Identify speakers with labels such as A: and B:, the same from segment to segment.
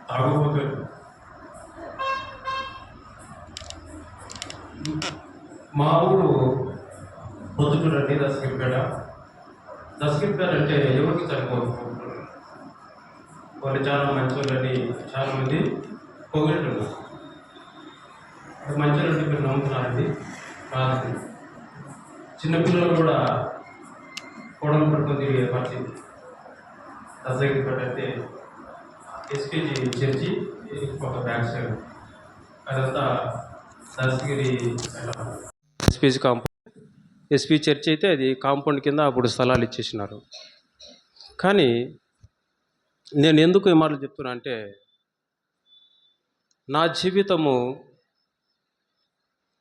A: తాగుబోతులు. మా ఊరు పొద్దుటూరు అండి, దసగిరిపేట. దసగిరిపేట అంటే ఎవరికి సరిపోదు. వాళ్ళు చాలా మంచి వాళ్ళని చాలా మంది పొగిడుతున్నారు. అది మంచి వాళ్ళని మీరు నమ్ముతున్నారండి కాదు. చిన్నపిల్లలు కూడా కోడలు పట్టుకొని తిరిగే పరిస్థితి. దసగిరిపేట అంటే ఎస్పీజీ చర్చి ఒక బ్యాక్ సైడ్ అదంతా Dasagiri SPG compound. SP church అయితే అది కాంపౌండ్ కింద అప్పుడు స్థలాలు ఇచ్చేసినారు. కానీ నేను ఎందుకు ఈ మాటలు చెప్తున్నా అంటే, నా జీవితము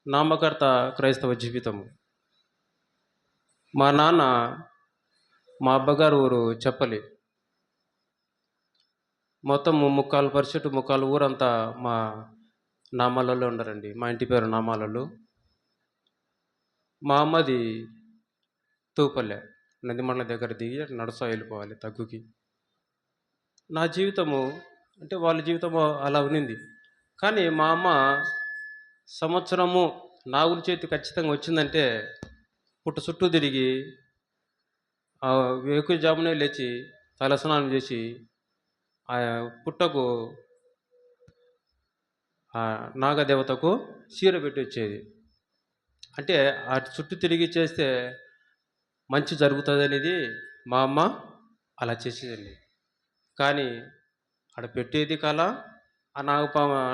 A: నామకర్త క్రైస్తవ జీవితము. మా నాన్న, మా అబ్బగారు ఊరు చెప్పలి. మొత్తం 3/4% ఊరంతా మా నామాలలో ఉండరండి. మా ఇంటి పేరు నామాలలో. మా అమ్మది తూపల్లె, నందిమండల దగ్గర దిగి నడుస్తా వెళ్ళిపోవాలి తగ్గుకి. నా జీవితము అంటే వాళ్ళ జీవితము అలా ఉన్నింది. కానీ మా అమ్మ సంవత్సరము నాగుల చేతి ఖచ్చితంగా వచ్చిందంటే పుట్ట చుట్టూ తిరిగి వేకువజామునే లేచి తలస్నానం చేసి ఆ పుట్టకు నాగదేవతకు చీర పెట్టి వచ్చేది. అంటే ఆ చుట్టూ తిరిగి చేస్తే మంచి జరుగుతుంది అనేది మా అమ్మ అలా చేసేదండి. కానీ ఆడ పెట్టేది కళ, ఆ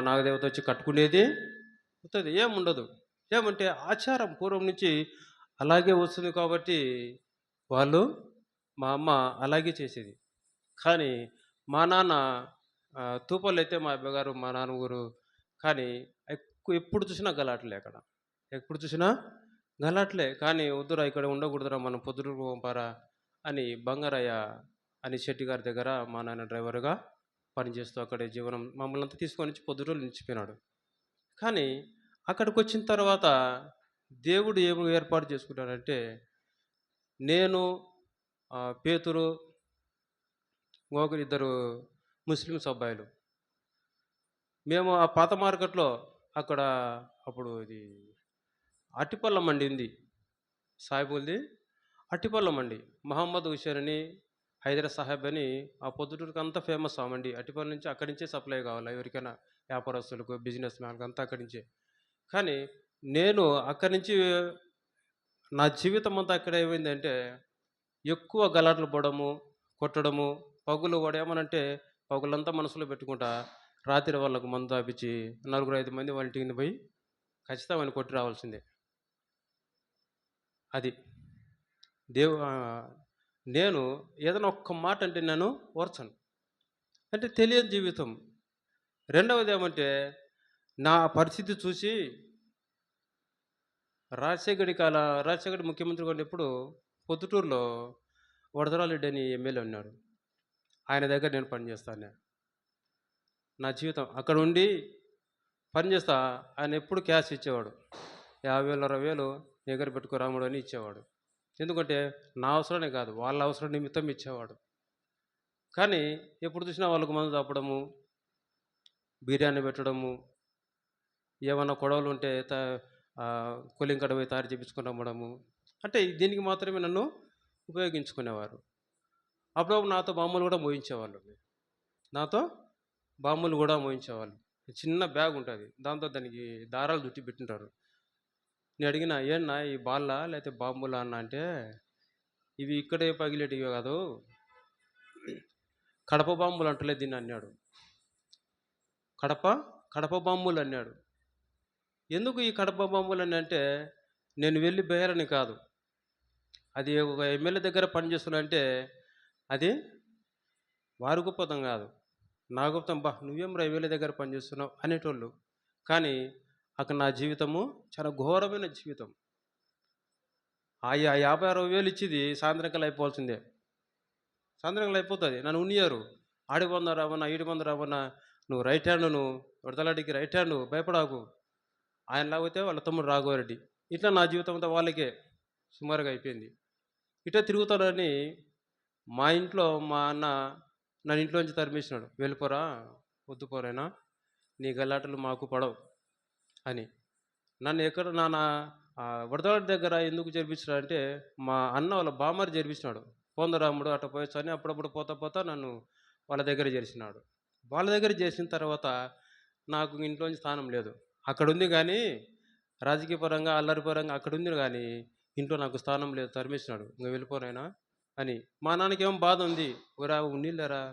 A: నాగదేవత వచ్చి కట్టుకునేది అవుతుంది, ఏముండదు. ఏమంటే ఆచారం పూర్వం నుంచి అలాగే వస్తుంది కాబట్టి వాళ్ళు, మా అమ్మ అలాగే చేసేది. కానీ మా నాన్న తూపలు అయితే మా అబ్బగారు మా నాన్న ఊరు. కానీ ఎప్పుడు చూసినా గలాట్లే అక్కడ, ఎప్పుడు చూసినా గలాట్లే. కానీ వద్దురా ఇక్కడ ఉండకూడదురా, మనం పొద్దుటూరు పంపారా అని బంగారయ్య అని శెట్టి గారి దగ్గర మా నాన్న డ్రైవర్గా పనిచేస్తూ అక్కడే జీవనం మమ్మల్ని అంతా తీసుకొని వచ్చి పొద్దుటూరు నిలిచిపోయినాడు. కానీ అక్కడికి వచ్చిన తర్వాత దేవుడు ఏమి ఏర్పాటు చేసుకుంటాడంటే, నేను పేతురు ఇంకొకరు ఇద్దరు ముస్లిమ్స్ అబ్బాయిలు, మేము ఆ పాత మార్కెట్లో అక్కడ అప్పుడు ఇది అట్టిపల్ల మండి ఉంది, సాయిబుల్ది అట్టిపల్ల మండి. మహమ్మద్ హుసేన్ అని, హైదర్ సాహెబ్ అని ఆ పొద్దుటూరుకి అంతా ఫేమస్ ఆ మండి. అట్టిపల్ల నుంచి అక్కడి నుంచే సప్లై కావాలి ఎవరికైనా, వ్యాపారస్తులకు, బిజినెస్ మ్యాన్కి అంతా అక్కడి నుంచే. కానీ నేను అక్కడి నుంచి నా జీవితం అంతా అక్కడ ఏమైందంటే ఎక్కువ గలాట్లు పడము, కొట్టడము. పగులు వాడేమనంటే పగులంతా మనసులో పెట్టుకుంటా రాత్రి వాళ్ళకు మందు తాపించి 4-5 మంది వాళ్ళ ఇంటికి పోయి ఖచ్చితంగా అని కొట్టి రావాల్సిందే. అది నేను ఏదైనా ఒక్క మాట అంటే నేను ఓర్చను. అంటే తెలియని జీవితం. రెండవది ఏమంటే, నా పరిస్థితి చూసి రాజశేఖర్ ముఖ్యమంత్రిగా ఉన్నప్పుడు పొద్దుటూరులో వరదరారెడ్డి అని ఎమ్మెల్యే ఉన్నాడు. ఆయన దగ్గర నేను పనిచేస్తాను. నా జీవితం అక్కడ ఉండి పనిచేస్తా. ఆయన ఎప్పుడు క్యాష్ ఇచ్చేవాడు, 50,000 60,000 దగ్గర పెట్టుకో రాముడు అని ఇచ్చేవాడు. ఎందుకంటే నా అవసరమే కాదు, వాళ్ళ అవసరం నిమిత్తం ఇచ్చేవాడు. కానీ ఎప్పుడు చూసినా వాళ్ళకు మందు తప్పడము, బిర్యానీ పెట్టడము, ఏమన్నా గొడవలు ఉంటే కూలింగ్ కడ పోయి తయారు చేయించుకుని రమ్మడము, అంటే దీనికి మాత్రమే నన్ను ఉపయోగించుకునేవారు. అప్పుడప్పుడు నాతో బాంబులు కూడా మోయించేవాళ్ళు. చిన్న బ్యాగ్ ఉంటుంది, దాంతో దానికి దారాలు చుట్టి పెట్టింటారు. నేను అడిగిన, ఏన్నా ఈ బాల్లా లేకపోతే బాంబులా అన్న అంటే, ఇవి ఇక్కడే పగిలేటివి కాదు, కడప బాంబులు అంటలే దీన్ని అన్నాడు. కడప బాంబులు అన్నాడు. ఎందుకు ఈ కడప బాంబులు అని అంటే, నేను వెళ్ళి బేరని కాదు, అది ఒక ఎమ్మెల్యే దగ్గర పనిచేస్తున్నా అంటే అది వారి గొప్పతం కాదు, నా గొప్పతం. నువ్వేం ఎమ్మెల్యే దగ్గర పనిచేస్తున్నావు అనేటోళ్ళు. కానీ అక్కడ నా జీవితము చాలా ఘోరమైన జీవితం. ఆ 50,000-60,000 ఇచ్చేది సాయంత్రకాలం అయిపోవాల్సిందే. సాయంత్రకాలం అయిపోతుంది. నన్ను ఉన్నియారు, ఆడి బంద రావన్నా ఈడి బంద రావన్నా, నువ్వు రైట్ హ్యాండ్, నువ్వు వడతలాడికి రైట్ హ్యాండ్, భయపడాకు. ఆయన లాగితే వాళ్ళ తమ్ముడు రాఘవరెడ్డి. ఇట్లా నా జీవితం అంతా వాళ్ళకే సుమారుగా అయిపోయింది. ఇట్లా తిరుగుతానని మా ఇంట్లో మా అన్న నన్ను ఇంట్లోంచి తరిమేసినాడు, వెళ్ళిపోరా వద్దు పోరైనా, నీ గల్లాటలు మాకు పడవు అని. నన్ను ఎక్కడ వడదల దగ్గర ఎందుకు చేర్పించాడంటే, మా అన్న వాళ్ళ బామ్మారు చేర్పించినాడు. పోందరాముడు అట్ట పోయొచ్చు అని అప్పుడప్పుడు పోతా పోతా నన్ను వాళ్ళ దగ్గర చేర్చినాడు. వాళ్ళ దగ్గర చేసిన తర్వాత నాకు ఇంట్లోంచి స్థానం లేదు. అక్కడ ఉంది కానీ రాజకీయ పరంగా అల్లరి పరంగా అక్కడ ఉంది కానీ ఇంట్లో నాకు స్థానం లేదు, తరిమేసినాడు. ఇంకా వెళ్ళిపోనైనా అని. మా నాన్నకేమో బాధ ఉంది. ఓరా ఉన్నీళ్ళరా,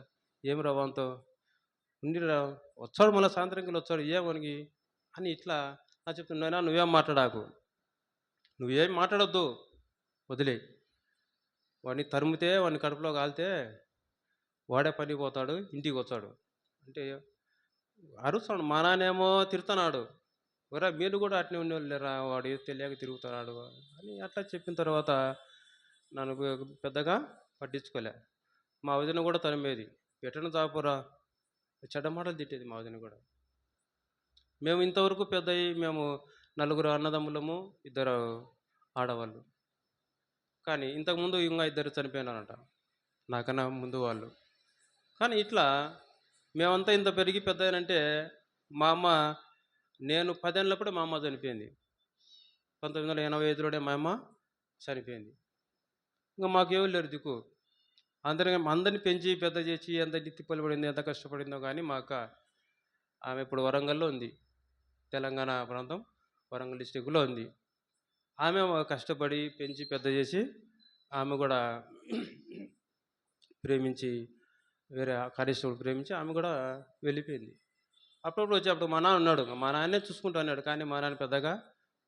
A: ఏం రా వాంతో ఉన్నీరా, వచ్చాడు మళ్ళీ సాయంత్రంకి వచ్చాడు ఏమనికి అని ఇట్లా నా చెప్తున్నా. నువ్వేం మాట్లాడాకు, నువ్వేం మాట్లాడొద్దు, వదిలే. వాడిని తరిమితే వాడిని కడుపులో కాలితే వాడే పనికి పోతాడు, ఇంటికి వచ్చాడు అంటే అరుస్తాడు. మా నాన్నేమో తిరుతున్నాడు, ఒరా మీరు కూడా అట్నే ఉండేవాళ్ళరా, వాడు తెలియక తిరుగుతున్నాడు అని అట్లా చెప్పిన తర్వాత నన్ను పెద్దగా పట్టించుకోలే. మా వదిన కూడా తరిమేది, ఎటను చాపురా, చెడ్డ మాటలు తిట్టేది మా వదిన కూడా. మేము ఇంతవరకు పెద్దయి, మేము 4 అన్నదమ్ములము, 2 ఆడవాళ్ళు. కానీ ఇంతకుముందు ఇంకా 2 చనిపోయినారంట నాకన్నా ముందు వాళ్ళు. కానీ ఇట్లా మేమంతా ఇంత పెరిగి పెద్ద అయినంటే మా అమ్మ, నేను 10 ఏళ్ళప్పుడే మా అమ్మ చనిపోయింది. 1985లోనే మా అమ్మ చనిపోయింది. ఇంకా మాకేమీ లేరు దిక్కు. అందరిని పెంచి పెద్ద చేసి ఎంత తిప్పలు పడింది, ఎంత కష్టపడిందో. కానీ మా అక్క, ఆమె ఇప్పుడు వరంగల్లో ఉంది, తెలంగాణ ప్రాంతం వరంగల్ డిస్టిక్లో ఉంది. ఆమె కష్టపడి పెంచి పెద్ద చేసి ఆమె కూడా ప్రేమించి వేరే కానిస్టేబుల్ ప్రేమించి ఆమె కూడా వెళ్ళిపోయింది. అప్పుడప్పుడు వచ్చి అప్పుడు మా నాన్న ఉన్నాడు, మా నాన్నే చూసుకుంటూ అన్నాడు. కానీ మా నాన్న పెద్దగా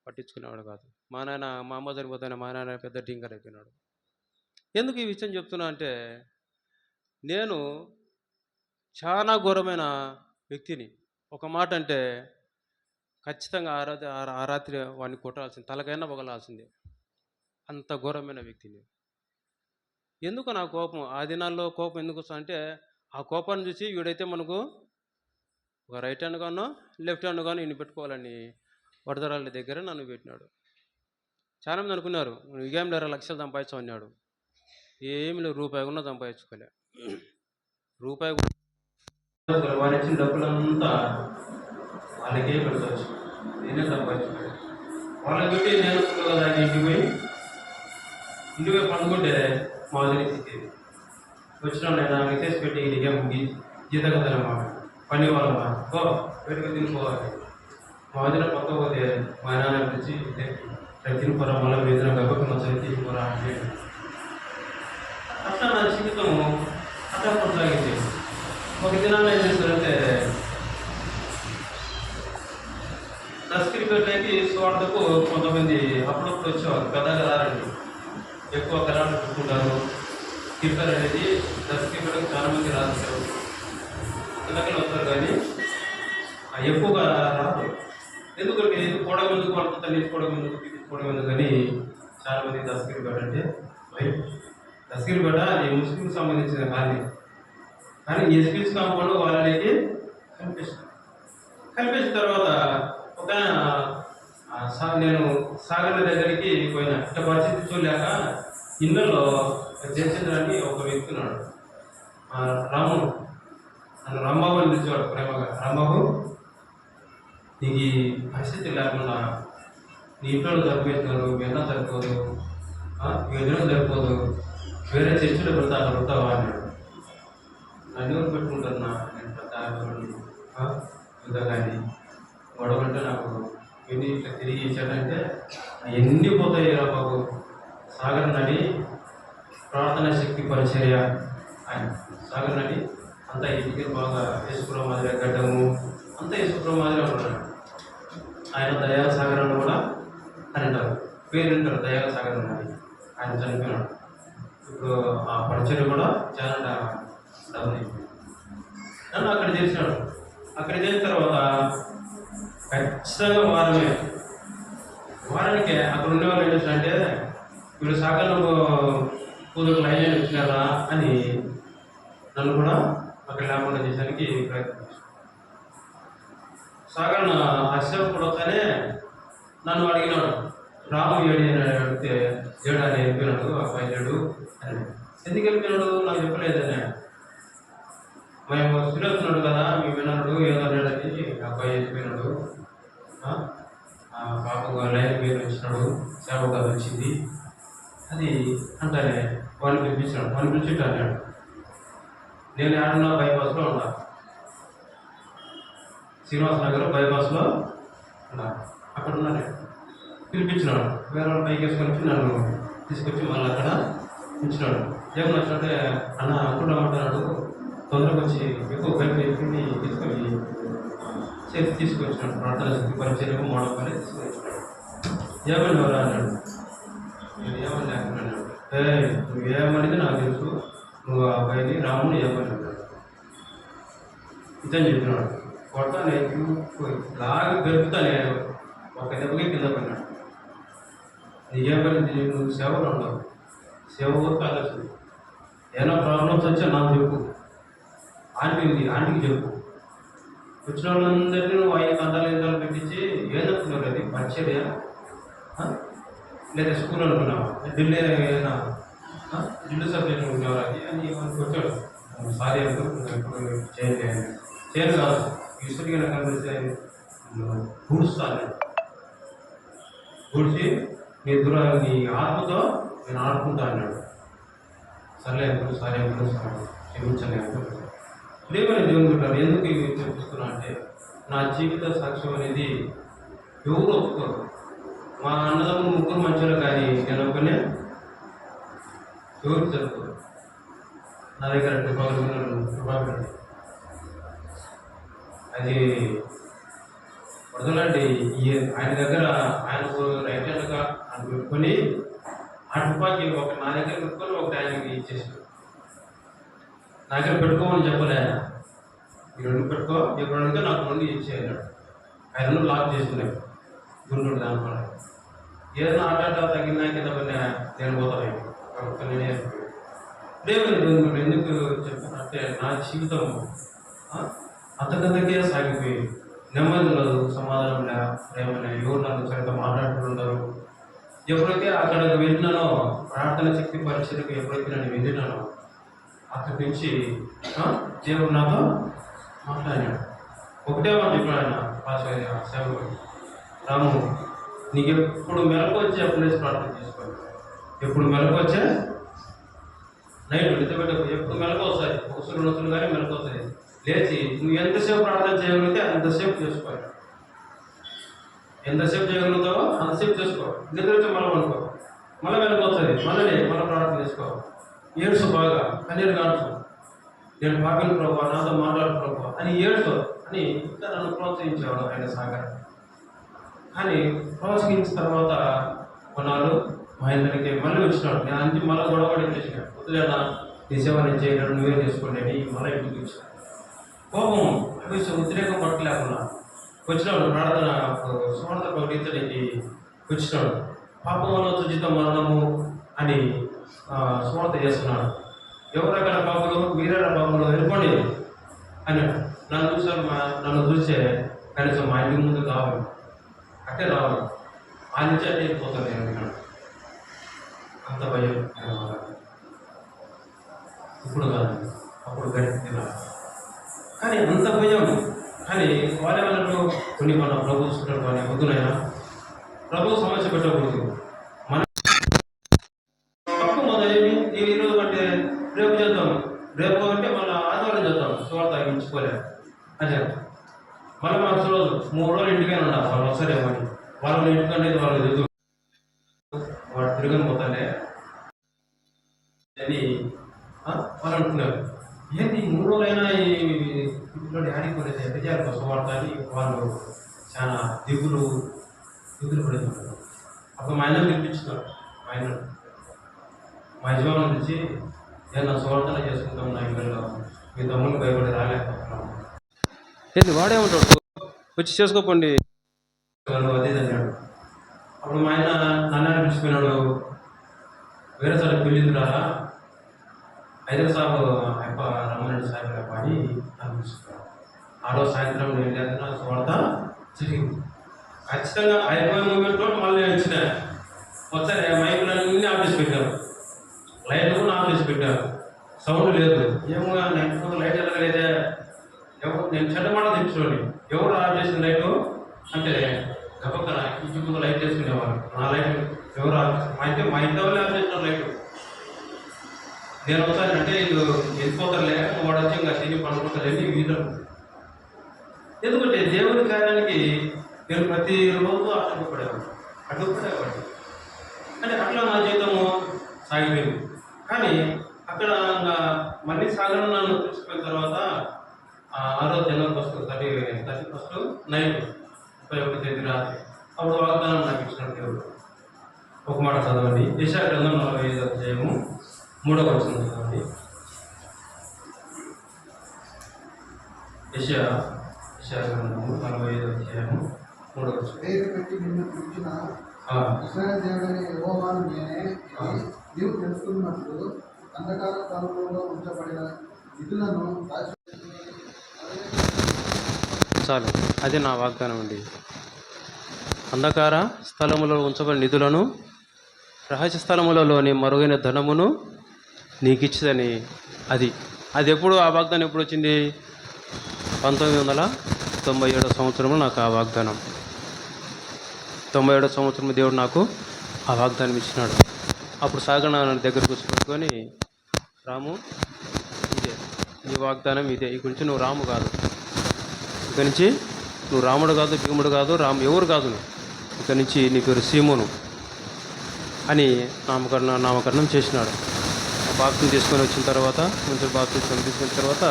A: పట్టించుకునేవాడు కాదు. మా అమ్మ చనిపోతానే మా నాన్న పెద్ద టింకర్ అయిపోయినాడు. ఎందుకు ఈ విషయం చెప్తున్నా అంటే, నేను చాలా ఘోరమైన వ్యక్తిని. ఒక మాట అంటే ఖచ్చితంగా ఆ రాత్రి వాడిని కొట్టాల్సింది, తలకైనా పగలాల్సిందే. అంత ఘోరమైన వ్యక్తిని. ఎందుకు నా కోపం, ఆ దినాల్లో కోపం ఎందుకు వస్తుంది అంటే, ఆ కోపాన్ని చూసి వీడైతే మనకు ఒక రైట్ హ్యాండ్ గానో లెఫ్ట్ హ్యాండ్ గానో ఈయన పెట్టుకోవాలని వడదరాళ్ళ దగ్గర నన్ను పెట్టినాడు. చాలామంది అనుకున్నారు, నువ్వేం లేరా లక్షలు సంపాదించావు అన్నాడు. ఏమి లేవు, రూపాయి కూడా సంపాదించుకోలే. రూపాయి వారు ఇచ్చిన డబ్బులంతా వాళ్ళకే పెడతావచ్చు, నేనే సంపాదించుకోలేదు. వాళ్ళకి పెట్టి నేను కదా ఇంటికి పోయి పండుకుంటే మా వదిలి తిట్టేది. వచ్చినా నేను మెసేజ్ పెట్టి నీకేం జీతగదలమ్మా, పని వాళ్ళమ్మా, ఓ పెట్టుకు తినిపోవాలి. మా వదిన పక్క పోతే మా నాన్న పిలిచి తినిపోరా, మళ్ళీ వేదిన గబ్బకు వచ్చి తినిపోరా అంటే. అట్లా నా జీవితం అట్లా కొనసాగింది. ఒక దినాన్ని ఏం చేస్తారంటే, దస్కిరిపేటకి స్వార్థకు కొంతమంది అప్పుడప్పుడు వచ్చేవారు, పెద్దగా రారండి, ఎక్కువ కరాలు పెట్టుకుంటారు. కిప్పర్ అనేది దస్కిరిపేటకు చాలా మంది రాస్తారు, పిల్లకలు వస్తారు కానీ ఎక్కువగా రాదు. ఎందుకంటే పొడవ ఎందుకు పడుతుంది, తీసుకోవడం ఎందుకు తీసుకోవడం ఎందుకు అని చాలామంది దస్కిరిపేట అంటే దస్కిరిపేట ఈ ముస్లింకి సంబంధించిన కానీ ఎస్పీస్ కాంపౌండ్ వాళ్ళకి కనిపించిన తర్వాత ఒక నేను సాగర్ దగ్గరికి పోయినా. ఇట్లా పరిస్థితి చూడలేక ఇళ్ళలో జయచంద్ర అని ఒక వ్యక్తి ఉన్నాడు, రాము, నన్ను రాంబాబు అని పిలిచేవాడు ప్రేమగా. రాంబాబు, నీకు ఈ పరిస్థితి లేకుండా నీ ఇంట్లో సరిపోతున్నారు, మీ అన్న సరిపోదు, మీ ఎదురు సరిపోదు, వేరే చర్చలు పెడతా అడుగుతావా అన్నాడు. నన్ను ఎవరు పెట్టుకుంటున్నా, నేను పెద్ద కానీ గొడవంటే నాకు ఎన్ని ఇట్లా తిరిగి ఇచ్చాడంటే ఎన్ని పోతాయి రా బాబు. సాగర్ నడి ప్రార్థనా శక్తి పరిచర్య ఆయన సాగర్ నడి అంతా ఇంటికి బాగా యేసుప్రభు మాదిరి గడ్డము అంతా యేసుప్రభు మాదిరి ఉంటాడు. ఆయన దయాల సాగర్ అని కూడా అని అంటారు, పేరు అంటారు దయాల సాగర్ అని. ఆయన చనిపోయినాడు. ఇప్పుడు ఆ పరిచర్య కూడా చాలా డౌన్ అయిపోయింది. నన్ను అక్కడ చేసినాడు. అక్కడ చేసిన తర్వాత ఖచ్చితంగా వారానికి అక్కడ ఉండేవాళ్ళు ఏం చేస్తారంటే, వీళ్ళు సాగర్లో కూతురు లైన్ వచ్చినారా అని నన్ను కూడా అక్కడ లేకుండా చేసానికి ప్రయత్నించాను. సాగర్ అసేపు వస్తానే నన్ను అడిగినాడు, రాము ఏడు అని అడిగితే ఏడు అని వెళ్ళిపోయినాడు, అబ్బాయి లేడు అని. ఎందుకు వెళ్ళిపోయినాడు నాకు చెప్పలేదని. మేము తిరుగుతున్నాడు కదా మీ వినడు ఏదో అన్నాడని అబ్బాయి వెళ్ళిపోయినాడు. ఆ, ఆ పాపకు లైన్ పేరు వచ్చినాడు, సేవ కథ వచ్చింది అది అంటానే వాడిని పిలిపించినాడు. వాడిని పిలిచిట్టు అన్నాడు, నేను ఆడున్నా బైపాస్లో ఉన్నా, శ్రీనివాస నగర్ బైపాస్లో ఉన్నా, అక్కడ ఉన్నాను. పిలిపించినాడు. వేరే వాళ్ళు పైకి వేసుకొని వచ్చి నన్ను తీసుకొచ్చి మళ్ళీ అక్కడ ఉంచినాడు. ఏమన్నా వచ్చినట్టే అన్న అనుకుంటామంటున్నాడు, తొందరగా వచ్చి ఎక్కువ కలిపి ఎక్కింది తీసుకొని చేసి తీసుకొచ్చినాడు. ప్రార్థన శక్తి పరిచయం మోడపల్లి తీసుకొచ్చినాడు. ఏమని ఎవరా అన్నాడు. నేను ఏమని లేకున్నాడు. నువ్వు ఏమనేది నాకు తెలుసు, నువ్వు ఆ అబ్బాయిని రాముని ఏమని అన్నాడు. ఇతని చెప్పినాడు. కొడతానే లాగా గెలుపుతానే ఒక దెబ్బకి కింద పడినాడు. నీకేం పని, నువ్వు సేవలో ఉన్నావు, సేవ వరకు ఆలోచన, ఏమైనా ప్రాబ్లమ్స్ వచ్చా నాకు చెప్పు, ఆంటీ ఉంది ఆంటీకి చెప్పు. వచ్చిన వాళ్ళందరినీ నువ్వు 5 కందాలు పెట్టించి ఏదనుకున్నావు, అది పరిచర్య లేదా స్కూల్ అనుకున్నావా, ఢిల్లీ ఏదైనా ఢిల్లీ సబ్జెక్ట్ అనుకున్నావా అది అని వచ్చాడు. సారీ అనుకుంటున్నా, ఇప్పుడు చేయను కాదు, ఈశ్వరిగా కనిపిస్తే పూడుస్తాను, పూడ్చి నీ నీ ఆత్మతో నేను ఆడుకుంటా అన్నాడు. సర్లే అనుకో, సారీ అనుకో, క్షమించాలి అనుకుంటున్నాను. ప్రేమని దేవుని ఉంటారు. ఎందుకు ఇవి చూపిస్తున్నా అంటే, నా జీవిత సాక్ష్యం అనేది ఎవరు ఒప్పుకోరు. మా అన్నదమ్ములు 3 మంచిలో కానీ నేను ఒక్కనే ఎవరికి జరుపుకోరు. నా దగ్గర కృపాకరండి అది వదలండి. ఆయన దగ్గర ఆయనకు రైట్ హ్యాండ్గా ఆయన పెట్టుకొని ఆ తుపాకి ఒక నా దగ్గర పెట్టుకొని ఒకటి ఆయనకి ఇచ్చేసాడు. నా దగ్గర పెట్టుకోమని చెప్పలే ఆయన, ఈ 2 పెట్టుకో, ఇప్పుడు అడిగితే నాకు 2 ఇచ్చేయన్నాడు. ఆయన 2 లాక్ చేసుకున్నాడు గుంటూరు దాంట్లో. ఏదైనా ఆట తగ్గినా కింద నేను పోతాను కాబట్టి నేనే ప్రేమని ఎందుకు చెప్పానంటే, నా జీవితం అంతకంతకే సాగిపోయి నెమ్మది ఉండదు, సమాధానం లే, ప్రేమనే, ఎవరు నన్ను సరిగ్గా మాట్లాడుతుంటారు. ఎప్పుడైతే అక్కడికి వెళ్ళినానో, ప్రార్థన శక్తి పరిచయకు ఎప్పుడైతే నేను వెళ్ళినానో, అక్కడి నుంచి దేవుడు నాతో మాట్లాడినాడు. ఒకటే మాట చెప్పాడు ఆయన సేవకుడు, రాము నీకు ఎప్పుడు మెలకు వచ్చి ఎప్పుడు లేచి ప్రార్థన చేసుకోండి. ఎప్పుడు మెలకు వచ్చే నైట్ నిద్రపెట్టే ఎప్పుడు మెలకు వస్తాయి, ఒకసారి 2 రోజులు కానీ మెలకు వస్తాయి. లేచి నువ్వు ఎంతసేపు ప్రార్థన చేయగలిగితే అంతసేపు చేసుకోవాలి. ఎంతసేపు చేయగలుగుతావో అంతసేపు చేసుకో. నిద్ర వచ్చి మళ్ళీ అనుకో, మళ్ళీ మెలకు వస్తుంది, మళ్ళీ ప్రార్థన చేసుకో. ఏడుసు బాగా, కన్నీరు కాడుచు, నేను పాపిన ప్రభావ, నాతో మాట్లాడు ప్రభావ అని ఏడుతో అని ఇంకా నన్ను ప్రోత్సహించేవాడు ఆయన సాగర్. కానీ ప్రోత్సహించిన తర్వాత కొన్నాళ్ళు మా ఇంటికి మళ్ళీ వచ్చినాడు. నేను అంచి మళ్ళీ గొడవడి చేసిన, వద్దులేనా నీ సేవ నేను చేయగలను, నువ్వే చేసుకోండి అని మళ్ళీ ఇంటికి వచ్చిన. కోపం అభిషేకం ఉద్రేకం పట్టలేకున్నా వచ్చినాడు. ప్రార్థన స్వార్థ ప్రకటించడానికి వచ్చినాడు. పాపంలో తుజిత మరణము అని స్వార్థ చేస్తున్నాడు. ఎవరక్కడ పాపలు, మీరెక్కడ పాపలు, వెళ్ళిపోండి అని నన్ను చూసారు. నన్ను చూసే కనీసం మా ఇంటి ముందు కావాలి, అట్టే రావాలి, ఆ నుంచి అట్టే వెళ్ళిపోతాను నేను. అంత భయం ఇప్పుడు కాదు, అప్పుడు గడిపిన. కానీ అంత భయం. కానీ వాళ్ళేమన్నారు, కొన్ని మన ప్రభు చూసుకుంటారు కానీ వద్దునైనా ప్రభు సమస్య పెట్టకూడదు. మన తప్పు మొదలైంది. నేను ఈరోజు అంటే రేపు చేద్దాం, రేపు అంటే మళ్ళీ ఆదివారం చేద్దాం, స్వార్థ తగ్గించుకోలేదు అదే. మళ్ళీ మాకు రోజు 3 రోజులు ఇంటికైనా ఉండాలి, వాళ్ళు వస్తారేమని. వాళ్ళ ఇంటికంటే వాళ్ళు ఎదుగు వాడు తిరగని పోతానే అని వాళ్ళు అంటున్నారు. ఏంటి 3 రోజులైనా ఈ ఇంట్లో డాడీ కొనేది ఎంత చేయాలి కోసం వాడతాని వాళ్ళు చాలా దిగులు పడుతున్నారు. అప్పుడు మా ఆయన పిలిపించున్నారు. మా యజమాని నుంచి నేను స్వార్థన చేసుకుంటాం, నా ఇంట్లో మీ తమ్ముడిని భయపడి రాలేకపోతున్నాను. ఏంటి వాడేమంటాడు, వచ్చి చేసుకోకండి అదే అన్నాడు. అప్పుడు మా ఆయన నన్ను పిలిచిపోయినాడు. వేరే సార్ పెళ్ళింది రారా, హైదరాబాద్ సాబు అప్ప రమ్మరెడ్డి సాహెబ్ అప్ప అని అనిపిస్తున్నాడు. ఆ రోజు సాయంత్రం నేను లేదన్నా స్వార్థ జరిగింది. ఖచ్చితంగా అయిపోయిన మూమెంట్లో మళ్ళీ వచ్చిన ఒకసారి మైకులన్నీ ఆఫీస్ పెట్టారు, లైట్లు కూడా ఆఫీస్ పెట్టారు. సౌండ్ లేదు. ఏమో నేను లైట్ ఎలాగైతే ఎవరు నేను చెడ్డమాట తెచ్చుకోండి ఎవరు ఆఫ్ చేసిన లైటు అంటే గబక్కన ఇంటి ముందు లైట్ చేసుకునేవారు. నా లైట్ ఎవరు ఆఫ్ చేసిన మా ఇంట్లో వాళ్ళే ఆఫ్ చేసిన లైటు. నేను వచ్చానంటే వీళ్ళు వెళ్ళిపోతారులే, వాడు వచ్చి ఇంకా తిని పండుకుంటారని వీళ్ళు. ఎందుకంటే దేవుని కార్యానికి నేను ప్రతిరోజు అడ్డుపడేవాడిని. అంటే అట్లా నా జీవితము సాగిపోయింది. కానీ అక్కడ మళ్ళీ సాగడం నన్ను తీసుకున్న తర్వాత ఆరో జనవరికి వస్తుంది 31st నైట్ 31వ తేదీ రాత్రి అప్పుడు వాగ్దానం నాకు ఇచ్చిన దేవుడు. ఒక మాట చదవండి. యెషయా గ్రంథం 45వ అధ్యాయము 3వ వచనం చదవండి. యెషయా గ్రంథము 45వ అధ్యాయము 3వ వచనం.
B: ఇశ్రాయేలు దేవుడైన యెహోవాను నేనే, నీవు తెలుసుకున్నట్లు అంధకార స్థలంలో ఉంచబడిన నిధులను
A: చాలు, అది నా వాగ్దానం అండి. అంధకార స్థలములో ఉంచబడిన నిధులను, రహస్య స్థలములలోని మరుగైన ధనమును నీకు ఇచ్చేదని. అది ఎప్పుడు, ఆ వాగ్దానం ఎప్పుడు వచ్చింది? 1997 సంవత్సరంలో నాకు ఆ వాగ్దానం. 97 సంవత్సరం దేవుడు నాకు ఆ వాగ్దానం ఇచ్చినాడు. అప్పుడు సాగణ దగ్గర కూర్చోబెట్టుకొని, రాము ఇదే నీ వాగ్దానం, ఇదే. ఇక నుంచి నువ్వు రాము కాదు, ఇక నుంచి నువ్వు రాముడు కాదు, భీముడు కాదు, ఎవరు కాదు, ఇక నుంచి నీ పేరు సీమోను అని నామకరణం చేసినాడు. బాప్తిజం తీసుకొని వచ్చిన తర్వాత, మంచి బాప్తిజం తీసుకున్న తర్వాత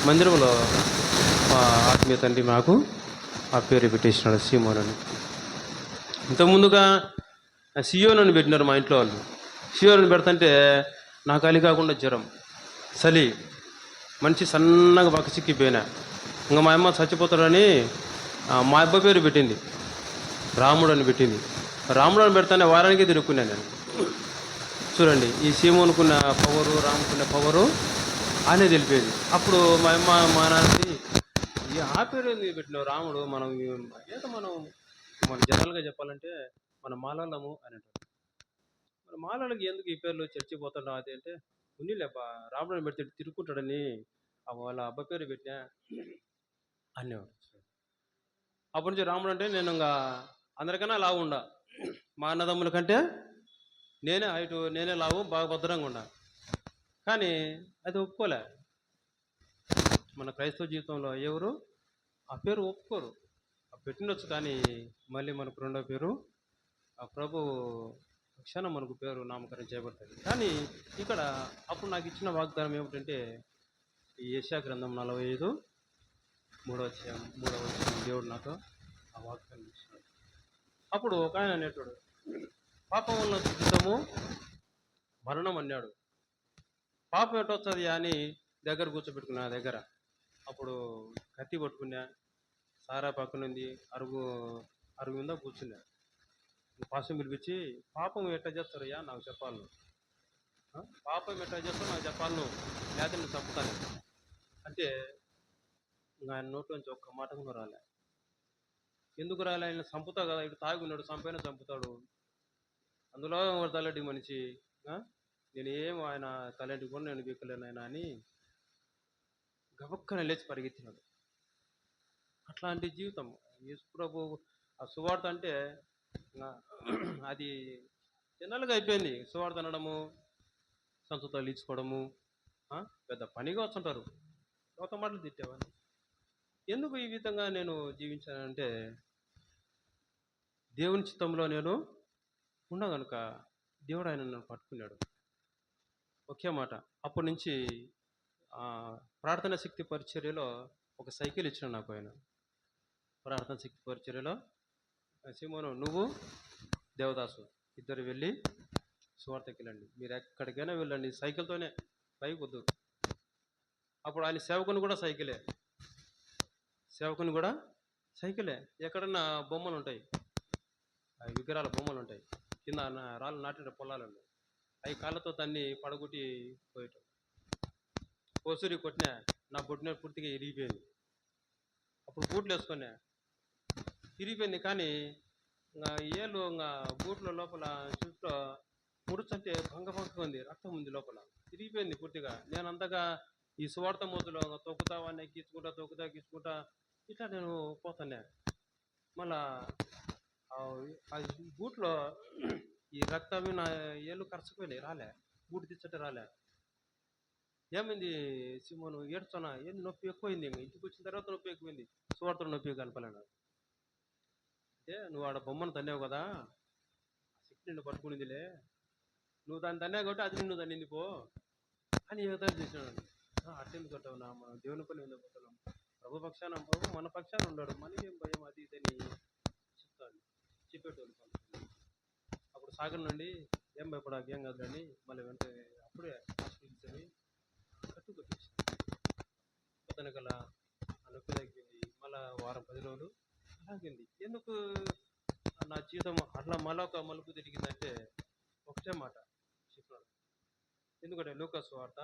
A: మందిరంలో మా ఆత్మీయ తండ్రి నాకు ఆ పేరు పెట్టేసినాడు, సీమోన్ అని. ఇంతకుముందుగా సియోనని పెట్టినారు మా ఇంట్లో వాళ్ళు. సియోనని పెడతంటే నాకు అలి కాకుండా జ్వరం, చలి, మంచి సన్నగా బక్క చిక్కిపోయినా. ఇంకా మా అమ్మ చచ్చిపోతాడని మా అబ్బాయి పేరు పెట్టింది, రాముడు అని పెట్టింది. రాముడు అని పెడతానే వారానికి తిరుక్కున్నాను నేను. చూడండి, ఈ సీమోనుకున్న పవరు, రాముకున్న పవరు అనే తెలిపేది. అప్పుడు మా అమ్మ మా నాన్నది, ఈ ఆ పేరు ఎందుకు పెట్టినావు రాముడు, మనం జనరల్గా చెప్పాలంటే మన మాలలము అని అంటారు. మన మాలలకి ఎందుకు ఈ పేర్లు చర్చిపోతుంటాం అది అంటే, ఉన్నిలేబ్బా రాముడు అని పెడితే తిరుక్కుంటాడని వాళ్ళ అబ్బాయి పేరు పెట్టినా అనేవాడు. అప్పటి నుంచి రాముడు అంటే నేను ఇంకా అందరికన్నా లావు ఉండా, మా అన్నదమ్ముల కంటే నేనే లావు, బాగా భద్రంగా ఉండా. కానీ అది ఒప్పుకోలే. మన క్రైస్తవ జీవితంలో ఎవరు ఆ పేరు ఒప్పుకోరు. పెట్టినొచ్చు, కానీ మళ్ళీ మనకు రెండో పేరు ఆ ప్రభు క్షణం మనకు పేరు నామకరణం చేయబడుతుంది. కానీ ఇక్కడ అప్పుడు నాకు ఇచ్చిన వాగ్దానం ఏమిటంటే, ఈ యెషయా గ్రంథం 45 3వ అధ్యాయం దేవుడు నాకు ఆ వాగ్దానం ఇచ్చినాడు. అప్పుడు ఒక ఆయన అనేటాడు, పాపం వల్ల జీవితము మరణం అన్నాడు. పాపం ఎట్టొస్తుంది అని దగ్గర కూర్చోబెట్టుకున్నా దగ్గర. అప్పుడు కత్తి పట్టుకున్నా, సారా పక్కనుంది, అరుగు మీద కూర్చున్నా. పాసం పిలిపించి, పాపం ఎట్లా చేస్తారయ్యా నాకు చెప్పాలి, పాపం ఎట్లా చేస్తారో నాకు చెప్పాలి, లేకపోతే నువ్వు చంపుతాను అంటే ఆయన నోట్లోంచి ఒక్క మాట కూడా రాలే. ఎందుకు రాలే? ఆయన చంపుతా కదా, ఇటు తాగున్నాడు, చంపైనా చంపుతాడు, అందులో తలెడ్డి మనిషి, నేనేం ఆయన తలెంటి కూడా నేను బీక్కలేను ఆయన అని గబక్కన లేచి పరిగెత్తినాడు. అట్లాంటి జీవితం యేసు ప్రభు ఆ సువార్త అంటే అది జనరల్గా అయిపోయింది. సువార్త అనడము, సంచుతాలు ఇచ్చుకోవడము పెద్ద పనిగా వచ్చుంటారు. ఒక మాటలు తిట్టేవాడిని. ఎందుకు ఈ విధంగా నేను జీవించానంటే, దేవుని చిత్తంలో నేను ఉన్నా కనుక దేవుడు ఆయన నన్ను పట్టుకున్నాడు. ఒకే మాట, అప్పటి నుంచి ప్రార్థనా శక్తి పరిచర్యలో ఒక సైకిల్ ఇచ్చిన నాకు ఆయన. ప్రార్థనా శక్తి పరిచర్యలో సీమోను, నువ్వు దేవదాసు ఇద్దరు వెళ్ళి సువార్తకి వెళ్ళండి, మీరు ఎక్కడికైనా వెళ్ళండి, సైకిల్తోనే, పైకి వద్దు. అప్పుడు ఆయన సేవకుని కూడా సైకిలే. ఎక్కడన్నా బొమ్మలు ఉంటాయి, విగ్రహాల బొమ్మలు ఉంటాయి, కింద రాళ్ళు నాటిన పొలాలు ఉన్నాయి, అవి కాళ్ళతో తన్ని పడగొట్టి పోయటం. కోసూరి కొట్టినా, నా బొట్టిన పూర్తిగా ఇరిగిపోయింది. అప్పుడు బూట్లు వేసుకున్నా, ఇరిగిపోయింది. కానీ ఏళ్ళు బూట్ల లోపల చూపులో ముడుచంటే భంగ ఉంది, రక్తం ఉంది లోపల. తిరిగిపోయింది పూర్తిగా. నేను అంతగా ఈ సువార్త మొదలు తొక్కుతా వాడిని ఎక్కించుకుంటా ఇట్లా నేను పోతానే. మళ్ళా ఆ ఆ బూట్లో ఈ రక్తం నా ఏళ్ళు కరచుకుపోయినాయి, రాలే. బూట్ తెచ్చట రాలే. ఏమైంది సిమోను, ఏడుస్తున్నా, ఏంది నొప్పి ఎక్కువైంది. ఇంటికి వచ్చిన తర్వాత నొప్పి ఎక్కువైంది. సువార్తలో నొప్పి కలపలేను అంటే, నువ్వు ఆడ బొమ్మను తన్నావు కదా, శక్తి నిన్ను పట్టుకునిందిలే, నువ్వు దాన్ని తన్నావు కాబట్టి అది నిన్ను తన్నింది పో అని ఎగతాళి చేసినాడు. అట్టెందుకు కట్టావు నా, మనం దేవుని పని ఎందుకు పోతున్నాం, ప్రభు పక్షాన ప్రభు మన పక్షాన ఉన్నాడు, మనకి ఏం భయం అది ఇదని చెప్తాను, చెప్పేటోళ్ళు కొంతమంది. అప్పుడు సాగర్ నుండి ఏం భయపడాక ఏం కాదులని మళ్ళీ వెంటనే అప్పుడే హాస్పిటల్కి కట్టేసి పొద్దునకల్లా ఆ నొప్పి తగ్గింది. మళ్ళా వారం 10 రోజులు అలాగింది. ఎందుకు నా జీవితం అట్లా మళ్ళీ ఒక మలుపు తిరిగిందంటే ఒకటే మాట చెప్పాడు. ఎందుకంటే లూకాసు వార్త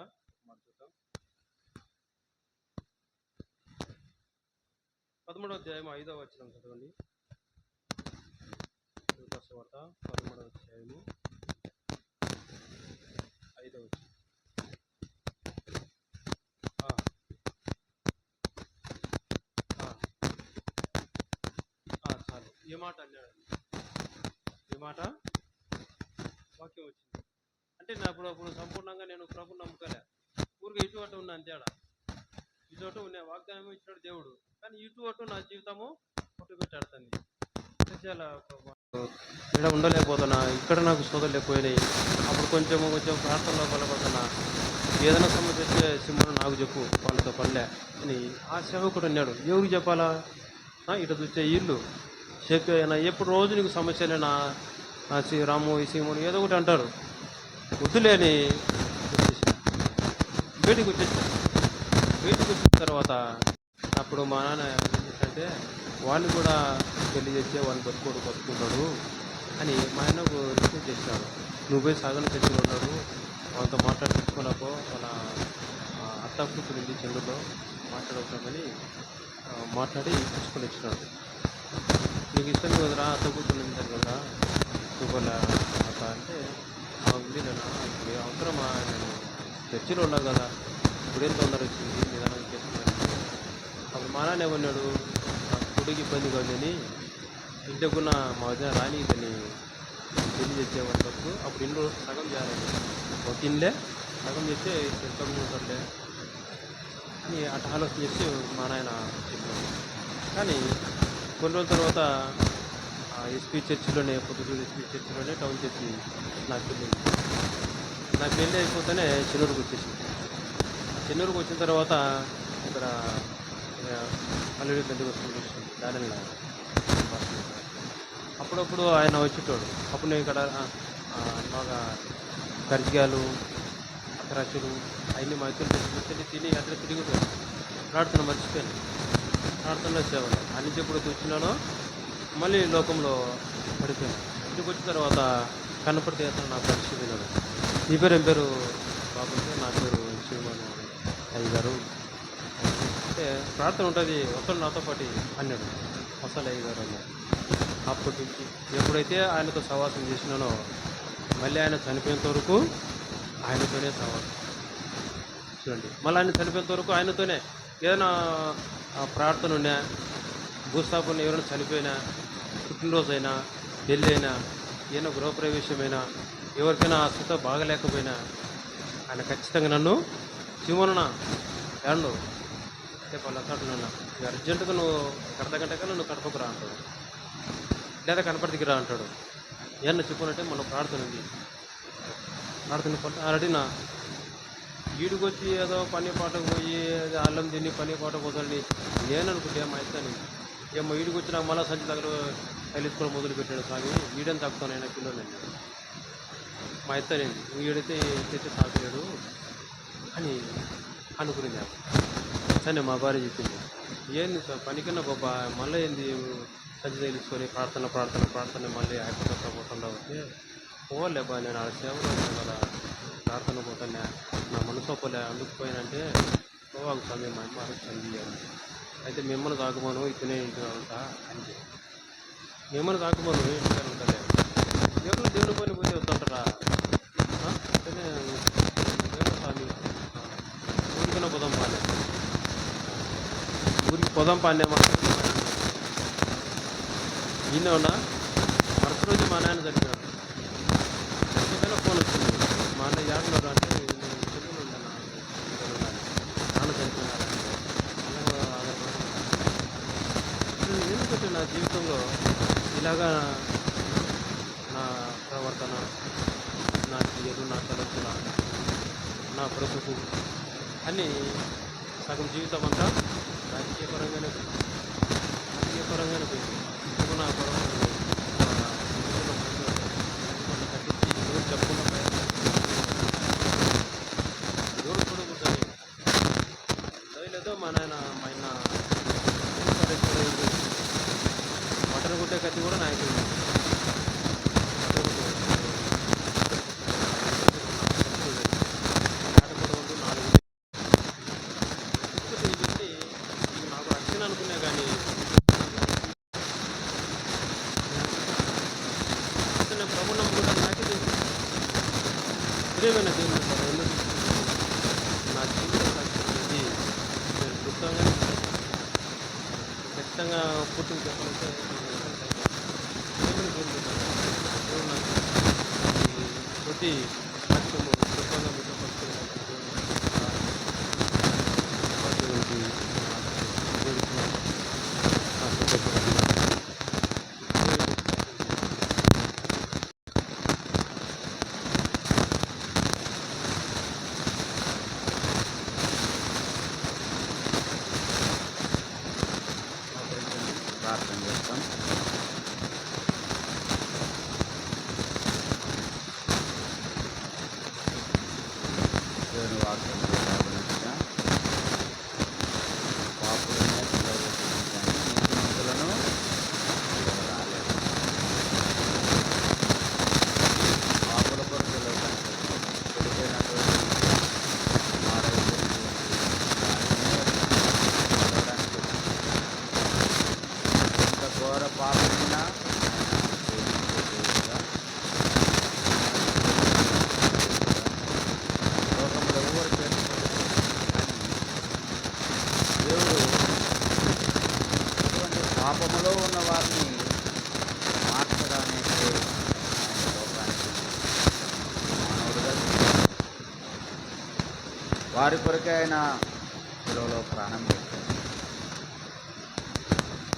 A: మనం చూద్దాం, 13వ అధ్యాయం 5వ వచనం చదవండి. లూకాసు వార్త 13వ అధ్యాయము 5వ వచనం. ఆ, ఆ, చాలు. ఏ మాట అన్నాడు, ఏ మాట వాక్యం వచ్చింది అంటే నా అప్పుడు సంపూర్ణంగా నేను ప్రభుని నమ్ముకోలే, ఊరికి ఇటు అటు ఉన్నా అంతే. ఇటు అటు ఉన్నా, వాగ్దానం ఇచ్చినాడు దేవుడు, కానీ ఇటు అటు నా జీవితము కొట్టు పెట్టాడుతుంది. చాలా ఇక్కడ ఉండలేకపోతున్నా, ఇక్కడ నాకు సోదరులు ఎక్కువైనాయి. అప్పుడు కొంచెం ప్రార్థనలో బలపడుతున్నా, ఏదైనా సమస్య వస్తే సింహను నాకు చెప్పు, వాళ్ళతో పనిలే అని ఆ సేవకుడు అన్నాడు. ఎవరికి చెప్పాలా, ఇటు చూస్తే ఇల్లు చెప్పేనా, ఎప్పుడు రోజు నీకు సమస్యలేనా రాము ఈ సింహను ఏదో ఒకటి అంటారు, వద్దులేని వచ్చేసిన బయటికి వచ్చేసాను. బయటికి వచ్చిన తర్వాత అప్పుడు మా నాన్న ఏంటంటే వాడిని కూడా పెళ్లి చేస్తే వాడిని బతుకుంటాడు అని మా ఆయనకు రిక్వెస్ట్ చేసినాడు. నువ్వు పోయి సగం చర్చలు ఉన్నాడు, వాళ్ళతో మాట్లాడించుకున్నాకో వాళ్ళ అత్త కూతురుంది చెండులో మాట్లాడవుతామని మాట్లాడి తీసుకొని వచ్చినాడు. నీకు ఇష్టం కదరా, అత్త కూతురు ఉంటారు కదా నువ్వు వాళ్ళ అత్త అంటే, ఉంది నేను ఇప్పుడు అవసరమా, నేను చర్చిలో ఉన్నాను కదా, ఇప్పుడేం తొందర వచ్చింది నిదానం చేస్తున్నాను. అప్పుడు మా నాన్న ఏమన్నాడు, నాకు కొడుకు ఇబ్బంది కాదని ఇంటికున్న మా వదిన రాని దాన్ని పెళ్లి చేసేవాడి వరకు అప్పుడు ఇంట్లో సగం చేయాలి, ఒక ఇండ్లే సగం చేస్తే సగం ఉంటారులే అని అట్లా ఆలోచన చేసి మా నాయన చెప్పాడు. కానీ కొన్ని రోజుల తర్వాత ఎస్పీ చర్చిలోనే, పొద్దుటూరు ఎస్పీ చర్చిలోనే టౌన్ చర్చి నాకు పెళ్ళి అయిపోతేనే చెన్నూరుకు వచ్చేసింది. చెన్నూరుకు వచ్చిన తర్వాత ఇక్కడ అల్లుడి పెద్దగా వస్తుంది దానిలో అప్పుడప్పుడు ఆయన వచ్చేటోడు. అప్పుడు నేను ఇక్కడ బాగా కర్జిగాలు అక్కరాశులు అవన్నీ మా ఇద్దరు తిని అట్లా తిరుగుతాను. ప్రార్థన మర్చిపోయాను, ప్రార్థనలో సేవలు అన్ని చెప్పుడు వచ్చినానో మళ్ళీ లోకంలో పడిపోయాను. ఇంటికి వచ్చిన తర్వాత కనపడితే అతను నా పరిస్థితి విన్నాడు. నీ పేరు ఏం పేరు బాగుంటే, నా పేరు శ్రీమాన్ అయ్యగారు అంటే ప్రార్థన ఉంటుంది, ఒకరు నాతో పాటు అన్నాడు. అసలు అయ్యగారు అన్నాడు. అప్పటి నుంచి ఎప్పుడైతే ఆయనతో సహవాసం చేసినానో మళ్ళీ ఆయన చనిపోయేంత వరకు ఆయనతోనే సహవాసం. చూడండి, మళ్ళీ ఆయన చనిపోయేంత వరకు ఆయనతోనే. ఏదైనా ప్రార్థన ఉన్నా, భూస్థాపన ఎవరైనా చనిపోయినా, పుట్టినరోజైనా, పెళ్ళి అయినా, ఏదైనా గృహప్రవేశమైనా, ఎవరికైనా స్థితి బాగలేకపోయినా ఆయన ఖచ్చితంగా నన్ను శివనున్నా ఏడు రేపు వాళ్ళ అతడున్నా అర్జెంటుగా నువ్వు అర్ధగంట కన్నా నువ్వు కడపకు రా అంటాడు, లేదా కనపడికి రా అంటాడు. ఏమన్నా చెప్పునంటే మన ప్రార్థన ఉంది, ప్రార్థన ఆల్రెడీ నా ఈడికి వచ్చి ఏదో పని పాటకు పోయి అల్లం తిని పని పాట పోతాడని నేను అనుకుంటే మా ఇస్తాను. ఏమో ఈడికి వచ్చి నాకు మళ్ళీ సంచి దగ్గర తగిలించుకోవడం మొదలు పెట్టాడు. స్వామి ఈడని తాకుతాను అయినా పిల్లలు మా ఇస్తానేంది, ఈడైతే తెచ్చి తాకలేడు అని అనుకునేది. సరే మా భార్య చెప్పింది, ఏంది పనికన్నా గొప్ప మళ్ళీ ఏంది సంచి తగిలించుకొని ప్రార్థన మళ్ళీ అయిపోతా పోతుండా వస్తే పోలే బా, నేను ఆడ సేవలో కదా ప్రార్థన పోతానే నా మనసు పోలే అందుకుపోయానంటే పోవాలి స్వామి మా అమ్మ ఆలోచన అయితే మిమ్మల్ని తాకమను ఇతనే ఇంటిగా ఉంటా అని. మిమ్మల్ని తాకమను ఇంటిగా ఉంటాలే, దేవుని పని పోతే వస్తుంటారా, దేవుని పోదాం పాండే ఈయన ఉన్నా మరుసటి రోజు మా నాన్న చనిపోయాడు. చనిపోయిన ఫోన్ వచ్చింది. మా అన్న యాడున్నారు అంటే నేను చెల్లెలు ఉంటాను నాన్న చనిపోయినారు ఎందుకంటే నా జీవితంలో ఇలాగా నా ప్రవర్తన, నా తీరు, నా తలపుల, నా బ్రతుకు అన్నీ సగం జీవితం అంతా రాజకీయపరంగానే పోయింది. ఇప్పుడు నా పరంగా కట్టించి ఎవరు చెప్పకుండా ఎవరు కూడా కూర్చొని లేదో మా నాయన మటన్ కుట్టే కత్తి కూడా నాయకుడు నాకు రక్షణ అనుకున్నా కానీ నేను ప్రభు నమ్ముకుంటా నాకే తెలుసు ప్రియమైన దేవుని నా జీవిత సాక్ష్యం అనేది నేను క్లుప్తంగా ఖచ్చితంగా పూర్తిగా చెప్పాలంటే దేవుని దేవుడు నాకు ప్రతి సాక్ష్యము క్లుప్తంగా మీతో
C: ప్రార్థన చేస్తాం. దేవుని వాక్యం ప్రార్థనగా పాపులను నీతిమంతులను రాలేదు. పాపుల కొరకు చెడిపోయినటువంటి ఘోర పాపమైన లోకంలో ఎవరు దేవుడు అటువంటి పాపములో ఉన్న వారిని మార్చడానికి ఆయన లోకానికి మానవుడుగా వారి కొరకే ఆయన శిలువలో ప్రాణం పెట్టారు.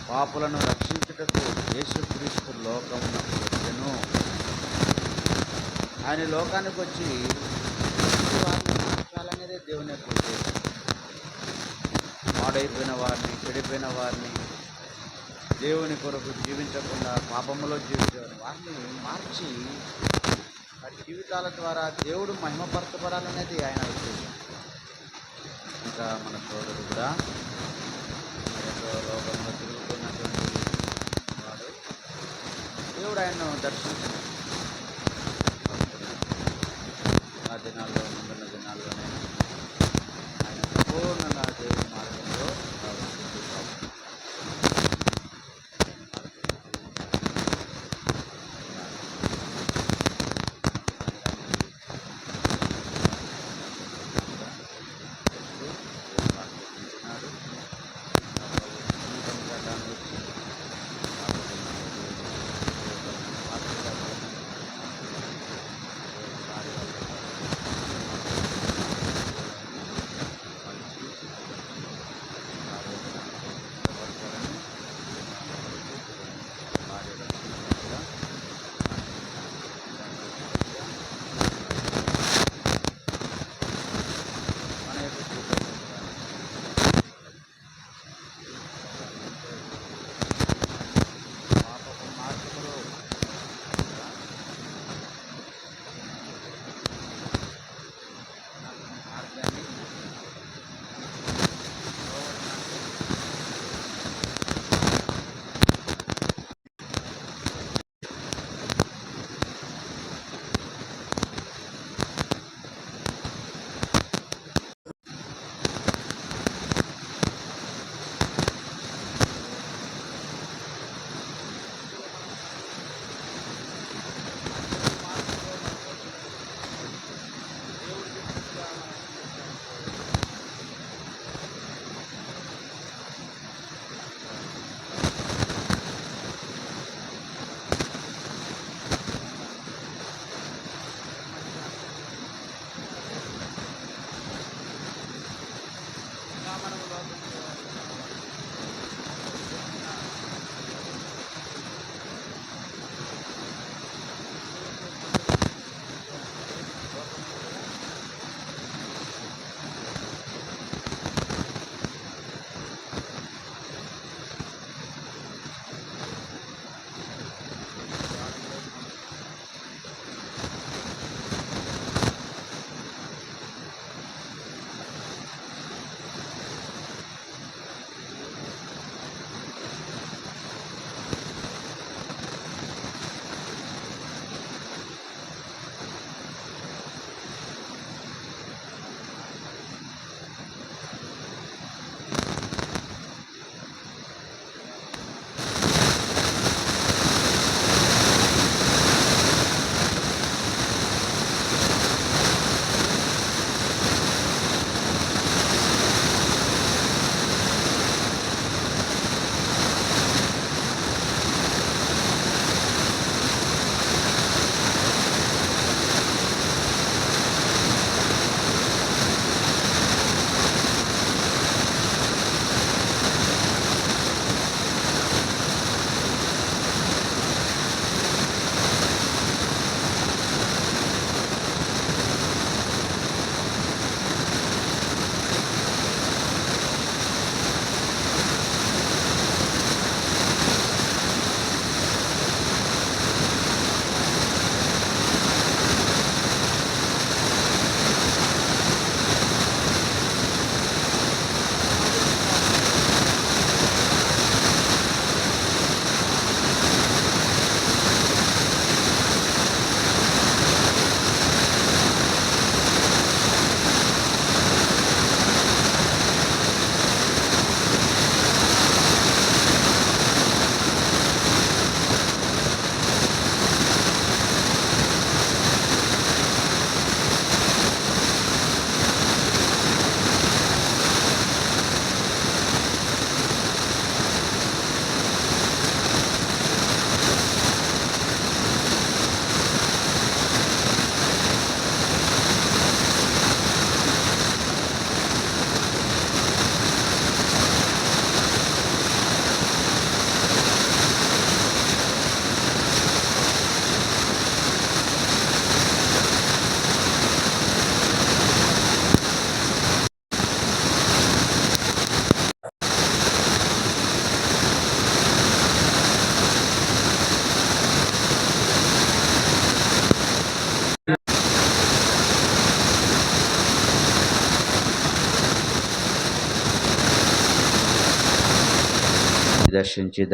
C: పాపులను రక్షించుటకు యేసుక్రీస్తు లోకమున వచ్చెను. ఆయన లోకానికి వచ్చి వారిని మార్చాలనేదే దేవుని యొక్క ఉద్దేశం. పాడైపోయిన వారిని, చెడిపోయిన వారిని, దేవుని కొరకు జీవించకుండా పాపములో జీవించే వారిని మార్చి వారి జీవితాల ద్వారా దేవుడు మహిమపరచబడాలనేది ఆయన ఉద్దేశం. ఇంకా మన సోదరుడు కూడా లోకంలో తిరుగుతున్నటువంటి వాడు దేవుడు ఆయన్ను దర్శించాడు. ఆ దినాల్లో ముందున్న దినాల్లోనే ఆయన సంపూర్ణంగా దేవుని మార్గంలో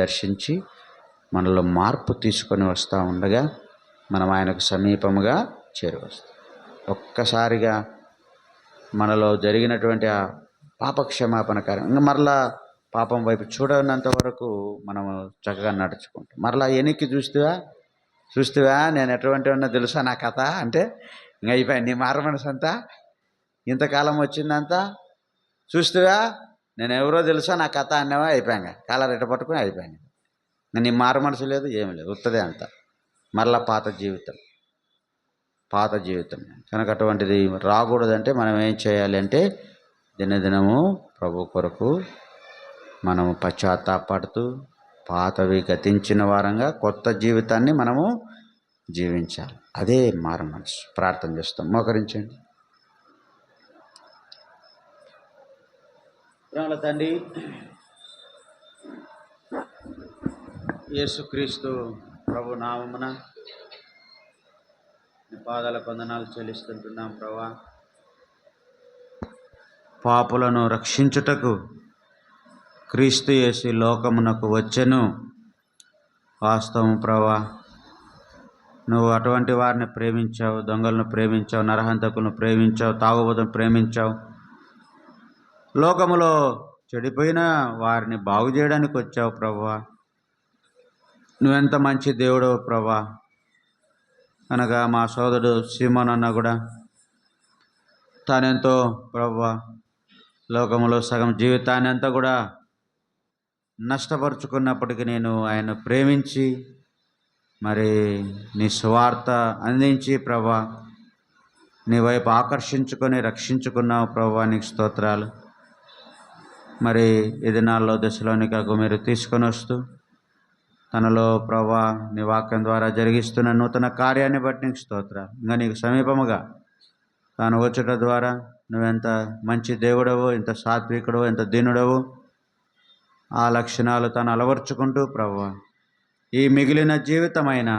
C: దర్శించి మనలో మార్పు తీసుకొని వస్తూ ఉండగా మనం ఆయనకు సమీపముగా చేరువస్తాం. ఒక్కసారిగా మనలో జరిగినటువంటి ఆ పాపక్షమాపణ కార్యం ఇంకా మరలా పాపం వైపు చూడనంత వరకు మనము చక్కగా నడుచుకుంటాం. మరలా వెనక్కి చూస్తువా నేను ఎటువంటి ఉన్నా తెలుసా నా కథ అంటే ఇంక అయిపోయి నీ మారు మనసు అంతా ఇంతకాలం వచ్చిందంతా చూస్తువా నేను ఎవరో తెలుసా నా కథ అన్నావా అయిపోయాక కాలర్ ఎట్ట పట్టుకుని అయిపోయాను. నీ మారు మనసు లేదు ఏమి లేదు, ఉత్తదే అంత మరలా పాత జీవితం కనుక అటువంటిది రాకూడదంటే మనం ఏం చేయాలి అంటే దినదినము ప్రభు కొరకు మనము పశ్చాత్తాపడుతూ పాతవి గతించిన వారంగా కొత్త జీవితాన్ని మనము జీవించాలి. అదే మారు మనసు. ప్రార్థన చేస్తాం. మోకరించండి. ప్రేమల తండ్రి యేసుక్రీస్తు ప్రభు నామమున నీ పాదాల వందనాలు చెల్లిస్తుంటున్నాం ప్రభా. పాపులను రక్షించుటకు క్రీస్తు యేసు లోకమునకు వచ్చెను. వాస్తవం ప్రభా, నువ్వు అటువంటి వారిని ప్రేమించావు, దొంగలను ప్రేమించావు, నరహంతకులను ప్రేమించావు, తాగుబోతులను ప్రేమించావు. లోకములో చెడిపోయిన వారిని బాగు చేయడానికి వచ్చావు ప్రభువా. నువ్వెంత మంచి దేవుడవు ప్రభా. అనగా మా సోదరుడు సీమోన్ అన్న కూడా తానెంతో ప్రభువా లోకములో సగం జీవితాన్ని అంతా కూడా నష్టపరుచుకున్నప్పటికీ నేను ఆయన ప్రేమించి మరి నీ సువార్త అందించి ప్రభా నీ వైపు ఆకర్షించుకొని రక్షించుకున్నావు ప్రభా. నీకు స్తోత్రాలు. మరి ఈ దినాల్లో దశలోనికకు మీరు తీసుకొని వస్తూ తనలో ప్రభా నీ వాక్యం ద్వారా జరిగిస్తున్న నూతన కార్యాన్ని బట్టి నీకు స్తోత్రాలు. ఇంకా నీకు సమీపముగా తాను వచ్చుట ద్వారా నువ్వెంత మంచి దేవుడవో, ఎంత సాత్వికుడవో, ఎంత దీనుడవో ఆ లక్షణాలు తాను అలవర్చుకుంటూ ప్రభా ఈ మిగిలిన జీవితమైన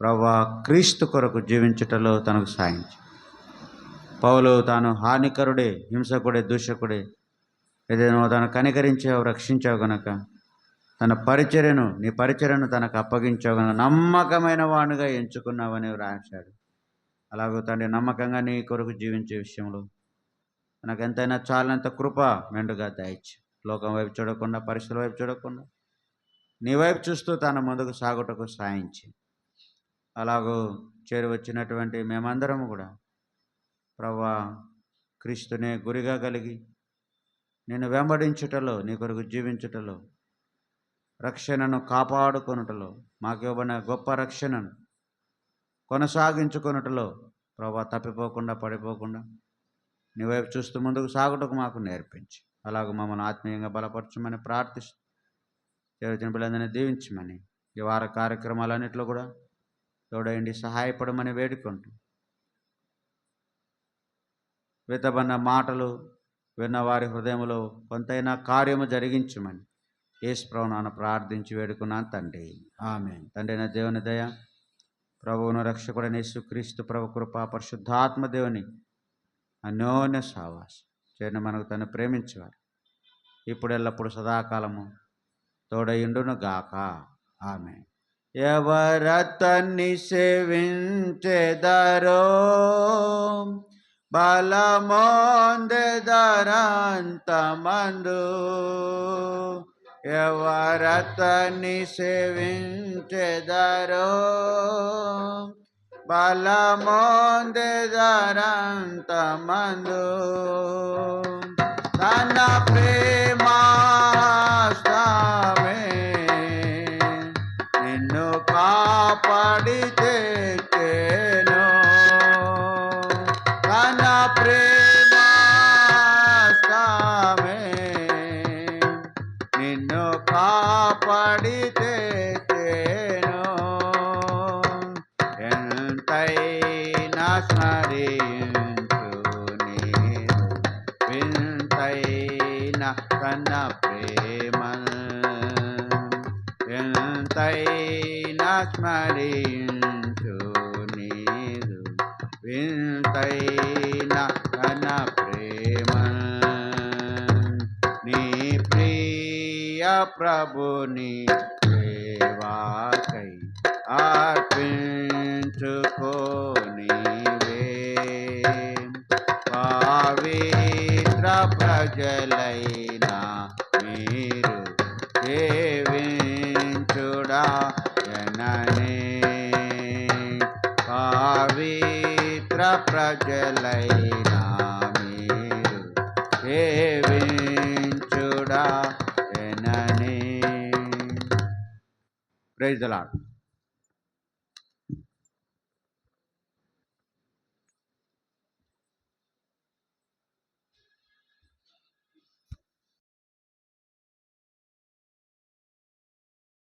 C: ప్రభా క్రీస్తు కొరకు జీవించుటలో తనకు సాయించి పౌలు తాను హానికరుడే, హింసకుడే, దూషకుడే ఏదేనో తను కనికరించావు, రక్షించావు గనక తన పరిచర్యను నీ పరిచర్యను తనకు అప్పగించావు గనక నమ్మకమైన వాడుగా ఎంచుకున్నావని రాశాడు. అలాగూ తండ్రి నమ్మకంగా నీ కొరకు జీవించే విషయంలో నాకు ఎంతైనా చాలంత కృప మెండుగా దయచి లోకం వైపు చూడకుండా, పరిస్థితుల వైపు చూడకుండా నీ వైపు చూస్తూ తన ముందుకు సాగుటకు సాయించి అలాగూ చేరువచ్చినటువంటి మేమందరము కూడా ప్రభువా క్రీస్తునే గురిగా కలిగి నిన్ను వెంబడించుటలో, నీ కొరకు జీవించుటలో, రక్షణను కాపాడుకొనుటలో, మాకు ఇవ్వబడిన గొప్ప రక్షణను కొనసాగించుకొనుటలో ప్రభువా తప్పిపోకుండా, పడిపోకుండా నీ వైపు చూస్తూ ముందుకు సాగుటకు మాకు నేర్పించి అలాగూ మమ్మల్ని ఆత్మీయంగా బలపరచమని ప్రార్థిస్తూ చేరుచిన పిల్లలందరినీ దీవించమని ఈ వార కార్యక్రమాలన్నింటిలో కూడా తోడైండి సహాయపడమని వేడుకుంటూ విత్తబడిన మాటలు విన్న వారి హృదయంలో కొంతైనా కార్యము జరిగించమని యేసు ప్రభువును ప్రార్థించి వేడుకున్నాను తండ్రి. ఆమేన్. తండ్రి అయిన దేవుని దయ, ప్రభువును రక్షకుడైన యేసుక్రీస్తు ప్రభు కృప, పరిశుద్ధాత్మ దేవుని అన్యోన్య సావాసం చేరిన మనకు తను ప్రేమించేవారు ఇప్పుడు ఎల్లప్పుడు సదాకాలము తోడయుండును గాక. ఆమేన్. ఎవరతన్ని సేవించెదరో బలమొందెదరంతమందు, ఎవరతన్ని సేవించెదరో బలమొందెదరంతమందు, తన ప్రేమాస్తమే నిన్ను కాపాడి తెచ్చెను, తన ప్రేమాస్తమే నిన్ను కాపాడి తెచ్చెను. ఎంతైనా స్మరించు నీవు వింతైన తన ప్రేమ, ఎంతైనా స్మరించు నీవు వింతైన తన ప్రేమ, నీ ప్రియ ప్రియ ప్రభుని సేవాకై అర్పించుకోనివే పవిత్ర ప్రజలైన మీరు సేవించుడా జననే పవిత్ర ప్రజలైన మీరు సేవించుడా జననే. Praise the lord.